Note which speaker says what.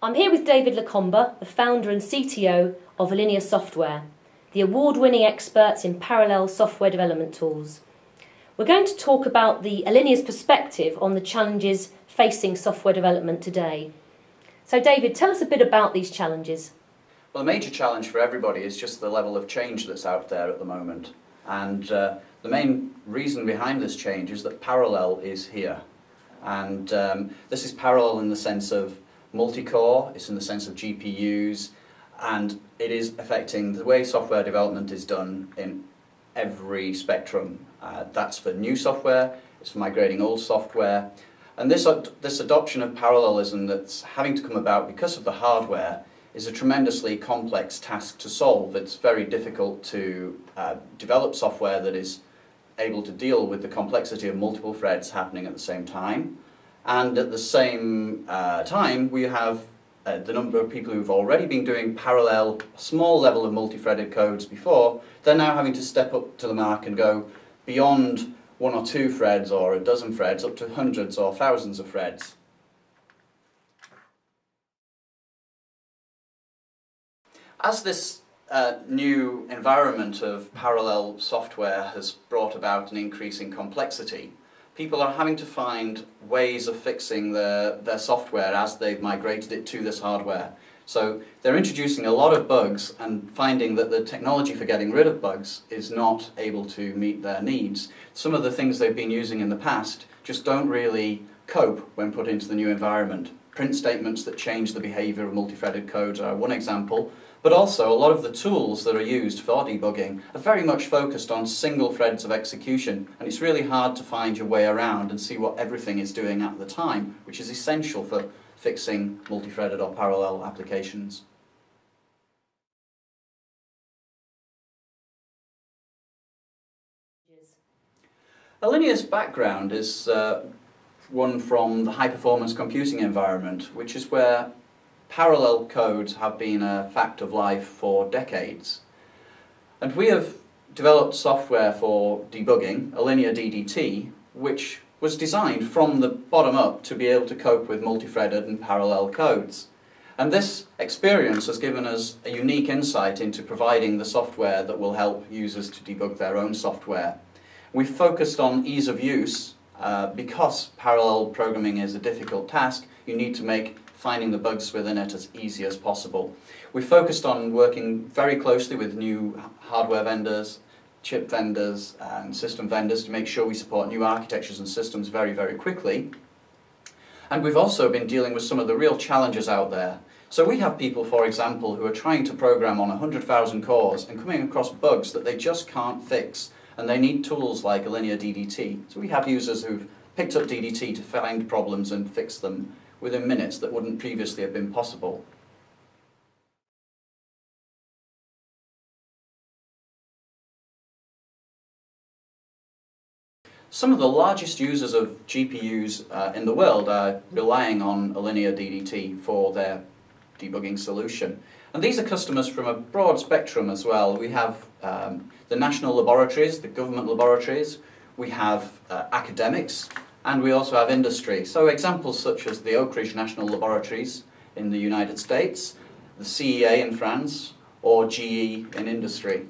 Speaker 1: I'm here with David Lacombe, the founder and CTO of Allinea Software, the award-winning experts in parallel software development tools. We're going to talk about the Allinea's perspective on the challenges facing software development today. So David, tell us a bit about these challenges.
Speaker 2: Well, the major challenge for everybody is just the level of change that's out there at the moment. And the main reason behind this change is that parallel is here. And this is parallel in the sense of multi-core, it's in the sense of GPUs, and it is affecting the way software development is done in every spectrum. That's for new software, it's for migrating old software. And this adoption of parallelism that's having to come about because of the hardware is a tremendously complex task to solve. It's very difficult to develop software that is able to deal with the complexity of multiple threads happening at the same time. And at the same time, we have the number of people who've already been doing parallel, small level of multi-threaded codes before. They're now having to step up to the mark and go beyond one or two threads or a dozen threads, up to hundreds or thousands of threads. As this new environment of parallel software has brought about an increase in complexity, people are having to find ways of fixing their software as they've migrated it to this hardware. So they're introducing a lot of bugs and finding that the technology for getting rid of bugs is not able to meet their needs. Some of the things they've been using in the past just don't really cope when put into the new environment. Print statements that change the behavior of multi-threaded codes are one example, but also a lot of the tools that are used for debugging are very much focused on single threads of execution, and it's really hard to find your way around and see what everything is doing at the time, which is essential for fixing multi-threaded or parallel applications. Allinea's background is one from the high-performance computing environment, which is where parallel codes have been a fact of life for decades. And we have developed software for debugging, Allinea DDT, which was designed from the bottom up to be able to cope with multi-threaded and parallel codes. And this experience has given us a unique insight into providing the software that will help users to debug their own software. We've focused on ease of use. Because parallel programming is a difficult task, you need to make finding the bugs within it as easy as possible. We focused on working very closely with new hardware vendors, chip vendors and system vendors to make sure we support new architectures and systems very, very quickly. And we've also been dealing with some of the real challenges out there. So we have people, for example, who are trying to program on 100,000 cores and coming across bugs that they just can't fix. And they need tools like Allinea DDT. So we have users who've picked up DDT to find problems and fix them within minutes that wouldn't previously have been possible. Some of the largest users of GPUs in the world are relying on Allinea DDT for their debugging solution. And these are customers from a broad spectrum as well. We have the national laboratories, the government laboratories, we have academics, and we also have industry. So examples such as the Oak Ridge National Laboratories in the United States, the CEA in France, or GE in industry.